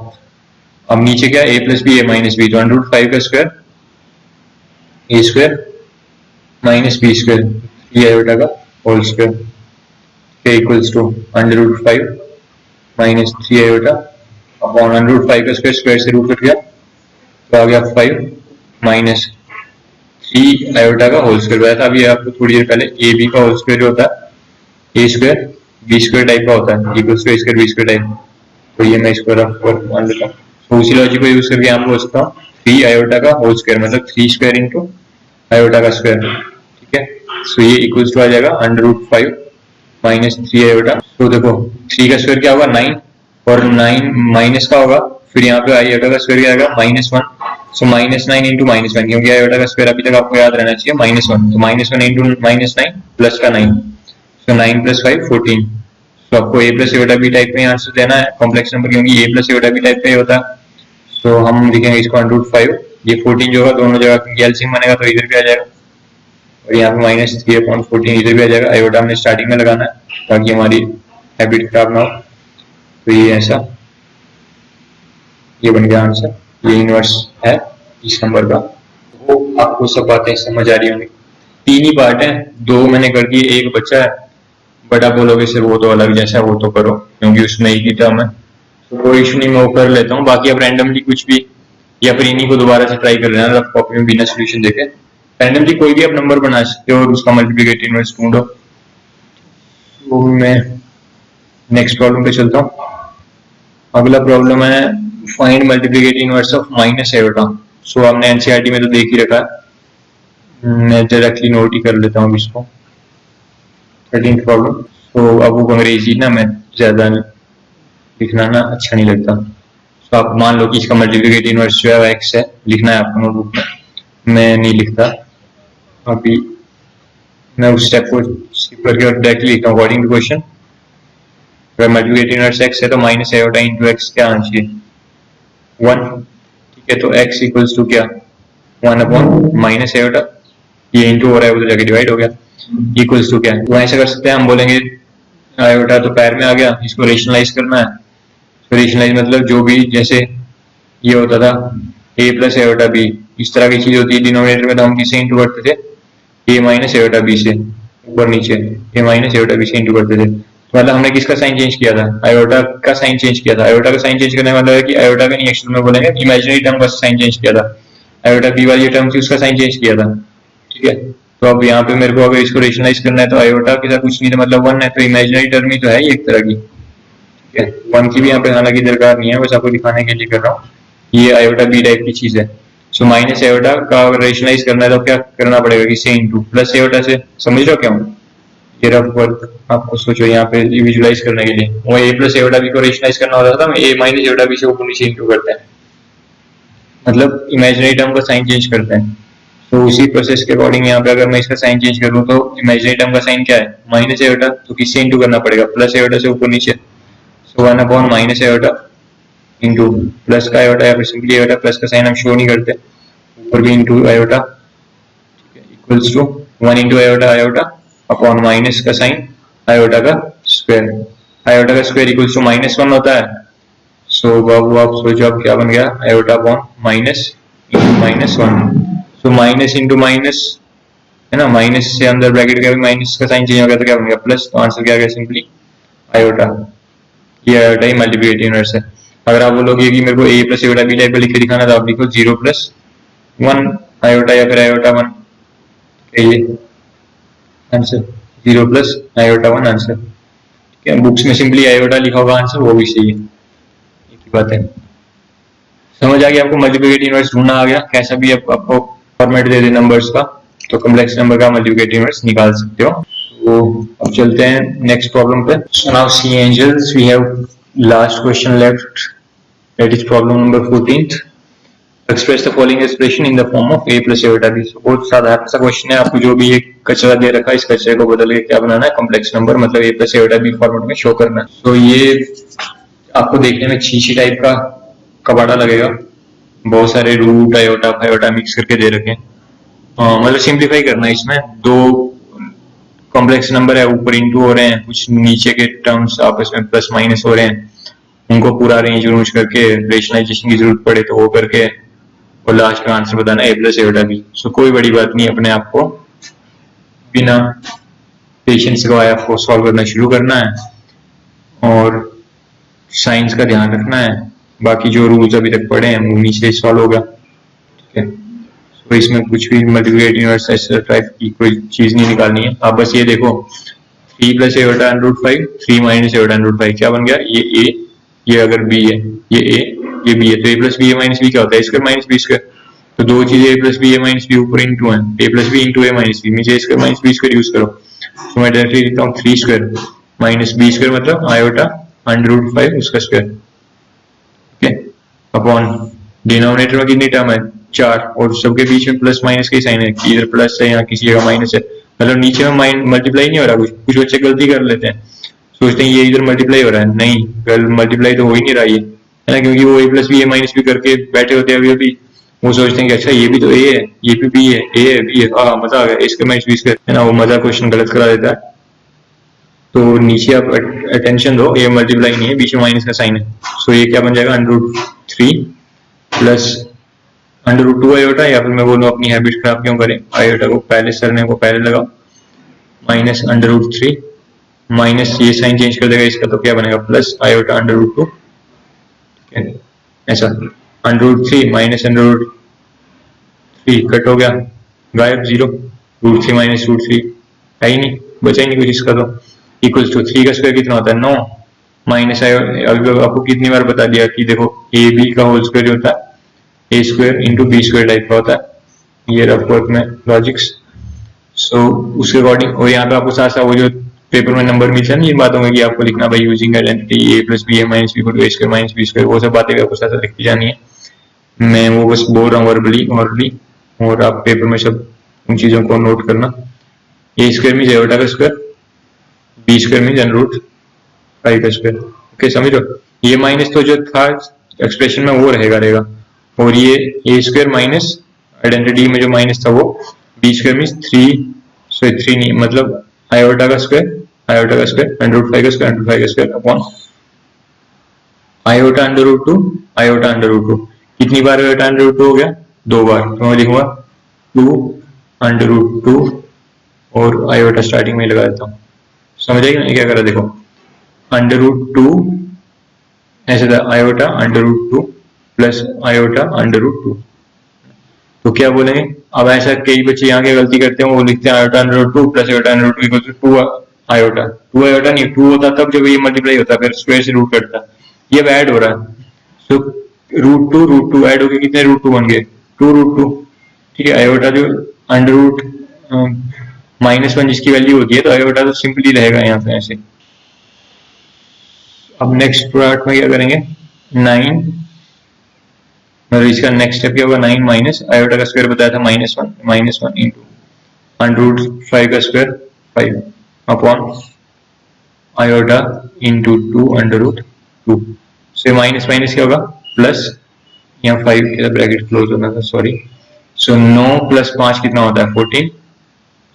अब नीचे क्या, a plus B, a minus B, तो √5 का square a square minus B square 3 iota का whole square equals to √5 minus 3 iota upon √5 का स्क्वायर से रूट कट गया तो आ गया 5 माइनस 3 आयोटा का होल स्क्वायर। वैसा अभी आपको थोड़ी देर पहले ए बी का होल स्क्वायर जो होता है, ए स्क्वायर बी स्क्वायर टाइप का होता है, equals to a square b square type. तो ये मैं इसको रफ कर मान लेता हूँ। तो उसी लॉजिक को यूज करके यहाँ बोल सकता हूँ 3 आयोटा का होल स्क्वायर मतलब 3 स्क्वायर इंटू आयोटा का स्क्वायर, ठीक है। सो ये इक्वल्स टू आ जाएगा √5 माइनस 3 आयोटा। तो देखो 3 का स्क्वायर क्या होगा 9 और 9 माइनस का होगा, फिर यहाँ पे आयोटा का स्क्वायर क्या आएगा -1। सो -9 इंटू -1, क्योंकि आयोटा का स्क्वायर अभी तक आपको याद रहना चाहिए -1, तो -1 इंटू -9 प्लस का 9, सो 9 प्लस 5 14। तो आपको a plus iota B type में आंसर देना है कॉम्प्लेक्स नंबर, क्योंकि a plus iota B type का ही होता है। तो हम लिखेंगे इसको √5, ये 14 जो होगा दोनों जगह क्योंकि एलसीएम बनेगा तो इधर भी आ जाएगा, और यहाँ पे -3/14 इधर भी आ जाएगा। आयोटा हमने स्टार्टिंग में लगाना है ताकि हमारी हैबिट खराब ना हो। तो ये ऐसा, ये बन गया आंसर, ये इनवर्स है इस नंबर का। वो आपको सब बातें समझ आ रही होंगी। 3 ही पार्ट है, 2 मैंने कर दिए, एक बच्चा है, बट आप बोलोगे सर वो तो अलग जैसा है वो तो करो, क्योंकि उसमें एक ही टर्म है, तो कोई इशू नहीं, मैं वो कर लेता हूँ। बाकी आप रैंडमली कुछ भी या फिर इन्हीं को दोबारा से ट्राई कर लेना, रफ कॉपी में बिना सोल्यूशन देखे रैंडमली कोई भी आप नंबर बना सकते हो और उसका मल्टीप्लिकेटिव इनवर्स ढूंढो। तो मैं नेक्स्ट प्रॉब्लम पे चलता हूँ। अगला प्रॉब्लम है find multiplicative inverse of minus iota. So हमने एनसीईआरटी में तो देख ही रखा है, मैं डायरेक्टली नोट ही कर लेता हूँ इसको। 13th problem. तो अब वो अंग्रेजी ना मैं ज्यादा लिखना ना अच्छा नहीं लगता, तो आप मान लो कि इसका मल्टीप्लिकेटिव इनवर्स जो है x है, लिखना है आपको नोटबुक में, मैं नहीं लिखता अभी, मैं उस स्टेप को स्किप करके डायरेक्टली लिखता हूँ अकॉर्डिंग टू क्वेश्चन। अगर मल्टीप्लिकेटिव इनवर्स x है तो माइनस आयोटा इंटू एक्स क्या आना चाहिए 1, ठीक है। तो x इक्वल्स टू क्या 1 अपॉन माइनस आयोटा, ये इंटू हो रहा है उधर जाके डिवाइड हो गया, इक्वल्स टू क्या है। तो ऐसा कर सकते हैं, हम बोलेंगे आयोटा तो पैर में आ गया, इसको रेशनलाइज करना है। तो रेशनलाइज मतलब जो भी जैसे ये होता था a प्लस आयोटा b, इस तरह की चीज होती है डिनोमिनेटर में, तो हम किसे इंटू करते थे a माइनस आयोटा b से, ऊपर नीचे a माइनस आयोटा b से इंटू करते थे। तो मतलब हमने किसका साइन चेंज किया था, आयोटा का साइन चेंज किया था। आयोटा का साइन चेंज करने वाला है कि आयोटा का नहीं, एक्चुअल में बोलेंगे इमेजिनरी टर्म का साइन चेंज किया था, आयोटा b वाली टर्म थी उसका साइन चेंज किया था, ठीक है। तो अब यहाँ पे मेरे को अगर इसको रेशनलाइज करना है तो आयोटा के साथ कुछ नहीं था, मतलब 1 है, तो इमेजिनरी टर्म ही तो है एक तरह की, ठीक है। 1 की भी यहाँ पे हालांकि दरकार नहीं है, बस आपको दिखाने के लिए कर रहा हूँ। ये आयोटा बी टाइप की चीज है। सो माइनस आयोटा का अगर रेशनलाइज करना है तो क्या करना पड़ेगा, कि से इंटू प्लस आयोटा से, समझ रहे हो क्या हूँ, ये रफ वर्क आपको सोचो यहाँ पे विजुलाइज करने के लिए। वो a प्लस आयोटा बी को रेशनलाइज करना होता था, a माइनस आयोटा बी से ऊपर नीचे इंटू करते हैं, मतलब इमेजिनरी टर्म का साइन चेंज करते हैं। तो उसी प्रोसेस के अकॉर्डिंग यहाँ पे अगर मैं इसका साइन चेंज करूँ तो इमेजिनरी टर्म का साइन क्या है माइनस आयोटा, तो किससे इंटू करना पड़ेगा प्लस आयोटा से ऊपर नीचे। So 1 upon minus iota into plus का आयोटा या फिर सिंपली आयोटा, प्लस का साइन हम शो नहीं करते, ऊपर भी इंटू आयोटा, ठीक है, equals to 1 into iota iota upon minus का साइन आयोटा का स्क्वायर, आयोटा का स्क्वायर इक्वल्स टू -1 होता है। सो बाबू आप सोचो अब क्या बन गया, आयोटा अपॉन माइनस इंटू -1, तो माइनस इंटू माइनस है ना, माइनस से अंदर ब्रैकेट का भी माइनस का साइन चेंज हो गया तो क्या बन गया प्लस, तो आंसर क्या आ गया सिंपली आयोटा। ये आयोटा ही मल्टीप्लिकेटिव इनवर्स है। अगर आप बोलोगे कि मेरे को a plus iota B type का लिख के दिखाना था, आप लिखो 0 प्लस 1 आयोटा या फिर आयोटा 1, ये आंसर 0 प्लस आयोटा 1 आंसर, ठीक है। बुक्स में सिंपली आयोटा लिखा होगा आंसर, वो भी सही है, एक ही बात है। समझ आ गया आपको, मल्टीप्लिकेटिव इनवर्स ढूंढना आ गया, कैसा भी आपको फॉर्मेट दे दे नंबर्स का तो कॉम्प्लेक्स नंबर का मल्टीप्लिकेटिव इनवर्स निकाल सकते हो। तो अब चलते हैं नेक्स्ट प्रॉब्लम पे। So now see angles, we have Last question left, that is problem number 14th. Express the following expression in the form of a plus a beta b. बहुत साधारण सा क्वेश्चन है, आपको जो भी एक कचरा दे रखा है इस कचरे को बदल के क्या बनाना है, कॉम्प्लेक्स नंबर मतलब a plus a beta b format में शो करना है। तो ये आपको देखने में छीछी टाइप का कबाड़ा लगेगा, बहुत सारे रूट आयोटा फायोटा मिक्स करके दे रखे हैं। मतलब सिंप्लीफाई करना है, इसमें दो कॉम्प्लेक्स नंबर है, ऊपर इंटू हो रहे हैं, कुछ नीचे के टर्म्स आपस में प्लस माइनस हो रहे हैं, उनको पूरा रेंज रूज करके रेशनलाइजेशन की जरूरत पड़े तो वो करके और लास्ट का आंसर बताना है a प्लस a बटा b। सो कोई बड़ी बात नहीं, अपने आप को बिना पेशेंस गवाए आपको सॉल्व करना शुरू करना है और साइंस का ध्यान रखना है। बाकी जो रूल्स अभी तक पढ़े हैं उन्हीं से सॉल्व होगा, ठीक है। तो इसमें कुछ भी मल्टीप्लिकेटिव इनवर्स ऐसा टाइप की कोई चीज नहीं निकालनी है। आप बस ये देखो 3 प्लस a बटा √5, 3 माइनस a बटा √5 क्या बन गया, ये a, ये अगर b है, ये a, ये b है, तो a plus b a minus b क्या होता है, स्क्वायर माइनस b स्क्वायर। तो दो चीजें a plus b a minus b ऊपर इंटू है, a plus b into a minus b, नीचे square minus b square use करो। तो मैं डायरेक्टली लिखता हूँ 3 स्क्वायर माइनस b स्क्वायर मतलब आयोटा √5 उसका स्क्वायर, ओके, अपॉन डिनोमिनेटर में कितनी टर्म है 4 और सबके बीच में प्लस माइनस का साइन है, इधर प्लस है यहाँ किसी जगह माइनस है, मतलब नीचे में मल्टीप्लाई नहीं हो रहा। कुछ बच्चे गलती कर लेते हैं, सोचते हैं ये इधर मल्टीप्लाई हो रहा है, नहीं मल्टीप्लाई तो हो ही नहीं रहा है ना, क्योंकि वो a plus B a minus b करके बैठे होते हैं अभी अभी, वो सोचते हैं कि अच्छा ये भी तो a है, ये भी b है, a है b है, हाँ मजा आ गया, इसके माइनस बी स्क्वायर है ना, वो मजा क्वेश्चन गलत करा देता है। तो नीचे आप अटेंशन दो, ये मल्टीप्लाई नहीं है, बीच में माइनस का साइन है। सो ये क्या बन जाएगा √3 प्लस √2 आयोटा, या फिर मैं बोलूँ अपनी हैबिट खराब क्यों करें, आयोटा को पहले सरने को पहले लगाओ, माइनस √3 माइनस ये साइन चेंज कर देगा इसका, तो क्या बनेगा प्लस आयोटा √2, ऐसा √3 माइनस √3 कट हो गया, गायब, 0, √3 माइनस √3 है ही नहीं, बचा ही नहीं कुछ इसका, तो इक्वल्स टू 3 का स्क्वायर कितना होता है 9 माइनस अभी आपको कितनी बार बता दिया कि देखो ए बी का होल स्क्वायर जो होता है ए square into B square type का होता है, ये रफ वर्क में लॉजिक्स। सो उसके अकॉर्डिंग, और यहाँ पे आपको साथ साथ वो जो पेपर में नंबर मिलता है ना, ये बात होंगी कि आपको लिखना भाई using identity a plus B a minus b a square minus B square, वो सब बातें आपको साथ साथ लिखती जानी है। मैं वो बस बोल रहा हूँ वर्बली और आप पेपर में सब उन चीजों को नोट करना। a स्क्वायर मीन आयोटा का स्क्वायर, बी स्क्वायर मीन √5 का स्क्वायर, ओके समझ लो। ये माइनस तो जो था एक्सप्रेशन में वो रहेगा, और ये a स्क्वायर माइनस आइडेंटिटी में जो माइनस था वो b स्क्वायर मीन 3 नहीं मतलब आयोटा का स्क्वायर √5 का स्क्वायर अपॉन आयोटा √2 कितनी बार आयोटा √2 हो गया, 2 बार, तो मैं लिखूंगा 2 √2 और आयोटा स्टार्टिंग में लगा देता हूँ, समझ आएगी ना क्या करा, देखो √2 ऐसे था आयोटा √2 प्लस आयोटा √2, तो क्या बोलेंगे। अब ऐसा कई बच्चे यहाँ के गलती करते हैं, वो लिखते हैं iota √2 plus iota √2 equal to 2 iota, 2 iota नहीं 2 होता तब जब ये मल्टीप्लाई होता, फिर स्क्वायर से रूट कटता, ये अब ऐड हो रहा है। सो √2 ऐड होके कितने √2 बन गए 2 ठीक है। आयोटा जो -1 जिसकी वैल्यू होती है, तो आयोटा तो सिंपली रहेगा यहाँ पे ऐसे। अब नेक्स्ट पार्ट में क्या करेंगे 9, मतलब इसका नेक्स्ट स्टेप क्या होगा 9 माइनस आयोटा का स्क्वायर बताया था -1 इंटू √5 का स्क्वायर 5 अपॉन आयोटा इंटू 2 √2 से माइनस क्या होगा प्लस, यहाँ 5 के ब्रैकेट क्लोज होना था सॉरी। सो 9 प्लस 5 कितना होता है 14,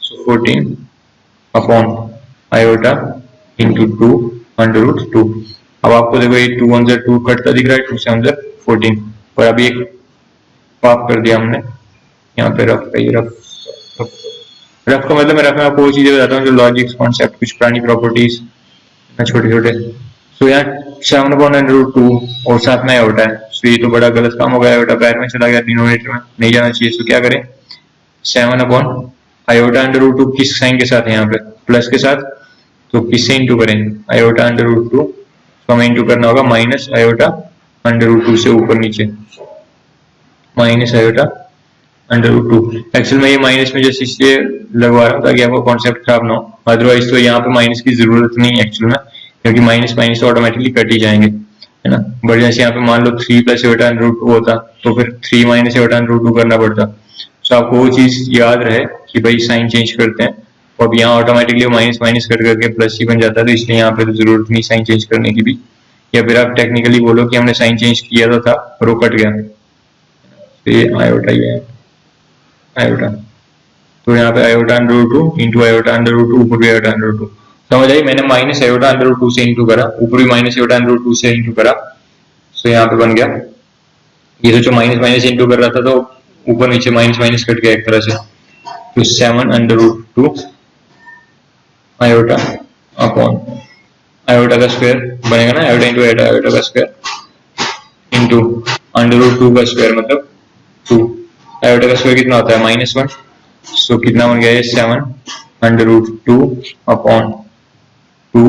सो 14 अपॉन आयोटा इंटू 2 √2। अब आपको देखो ये 2 1 2 कटता दिख रहा है, 2 7 14, और अभी एक पाप कर दिया हमने यहाँ पे रफ का, ये रफ का मतलब मैं आपको वो चीजें बताता हूँ जो लॉजिक्स कॉन्सेप्ट कुछ पुरानी प्रॉपर्टीज छोटे। सो यहाँ 7/√2 और साथ में आयोटा है, सो ये तो बड़ा गलत काम हो गया, आयोटा पैर में चला गया, डिनोमिनेटर में नहीं जाना चाहिए। सो क्या करें 7 आयोटा √2 किस साइन के साथ है यहाँ पे प्लस के साथ, तो किससे इंटू करें आयोटा √2, तो हमें इंटू करना होगा माइनस आयोटा √2 से ऊपर नीचे माइनस आयोटा √2। एक्चुअल में ये माइनस में जैसे इसलिए लगवा रहा हूँ ताकि आपको कॉन्सेप्ट खराब ना हो, अदरवाइज तो यहाँ पे माइनस की जरूरत नहीं है एक्चुअल में, क्योंकि माइनस माइनस तो ऑटोमेटिकली कट ही जाएंगे, है ना। बट जैसे यहाँ पे मान लो 3 + a/√2 होता तो फिर 3 - a/√2 करना पड़ता। तो आपको वो चीज याद रहे कि भाई साइन चेंज करते हैं, और अब यहाँ ऑटोमेटिकली माइनस माइनस कट करके प्लस ही बन जाता है, तो इसलिए यहाँ पे तो जरूरत नहीं साइन चेंज करने की भी। या फिर आप टेक्निकली बोलो कि हमने साइन चेंज किया तो था और वो कट गया, तो ये आयोटा ही है, आयोटा। तो यहाँ पे a/√2 इंटू a/√2, ऊपर भी a/√2। समझ आई, मैंने माइनस a/√2 से इंटू करा, ऊपर भी माइनस a/√2 से इंटू करा, तो यहाँ पे बन गया। ये सोचो माइनस माइनस इंटू कर रहा था तो ऊपर नीचे माइनस माइनस कट गया एक तरह से, तो 7/√2 आयोटा अपॉन आयोटा का स्क्वायर बनेगा ना, आयोटा इंटू आयोटा का स्क्वायर इंटू √2 का स्क्वायर मतलब 2। आयोटा का स्क्वायर कितना होता है? -1। सो कितना बन गया ये? 7/√2 अपॉन 2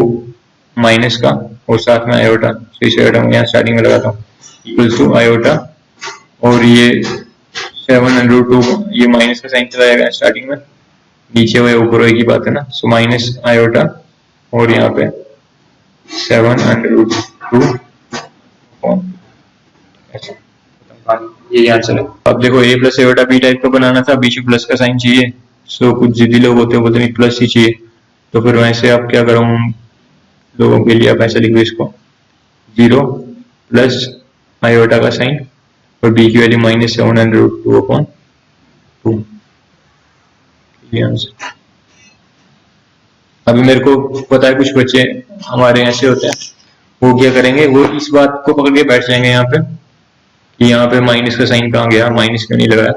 माइनस का और साथ में आयोटा, तो इस आयोटा में यहाँ स्टार्टिंग में लगाता हूँ, इक्वल्स टू आयोटा, और ये 7/√2 ये माइनस का साइन चला जाएगा स्टार्टिंग में, नीचे हुए ऊपर हुए की बात है ना, सो माइनस आयोटा और यहाँ पे 7/√2 ये यहाँ चले। अब देखो a + a/b टाइप का बनाना था, बीच में प्लस का साइन चाहिए, सो कुछ जिद्दी लोग होते हैं बोलते नहीं प्लस ही चाहिए, तो फिर वैसे आप क्या करो लोगों के लिए, आप ऐसा लिखो इसको 0 प्लस आयोटा का साइन और b की वैल्यू -7/√2 अपॉन 2। अभी मेरे को पता है कुछ बच्चे हमारे ऐसे होते हैं, वो क्या करेंगे, वो इस बात को पकड़ के बैठ जाएंगे यहाँ पे कि यहाँ पे माइनस का साइन कहाँ गया, माइनस क्यों नहीं लगाया।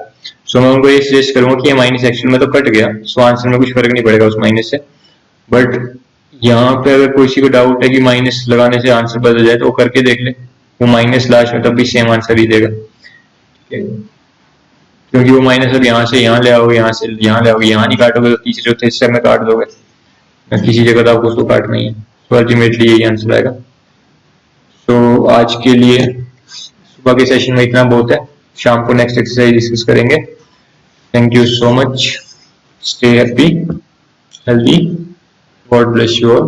सो मैं उनको ये सजेस्ट करूंगा कि ये माइनस एक्चुअल में तो कट गया, सो आंसर में कुछ फर्क नहीं पड़ेगा उस माइनस से। बट यहाँ पे अगर किसी को डाउट है कि माइनस लगाने से आंसर बदल जाए तो वो करके देख ले, वो माइनस लास्ट में तब भी सेम आंसर ही देगा, क्योंकि वो माइनस अब यहाँ से यहाँ ले आओगे, यहाँ से यहाँ ले आओगे, यहाँ नहीं काटोगे तो तीसरे चौथे हिस्से में काट दोगे, किसी जगह तो आपको उसको काटना ही है, तो अल्टीमेटली यही आंसर आएगा। तो आज के लिए सुबह के सेशन में इतना बहुत है, शाम को नेक्स्ट एक्सरसाइज डिस्कस करेंगे। Thank you so much, stay happy healthy, God bless you all.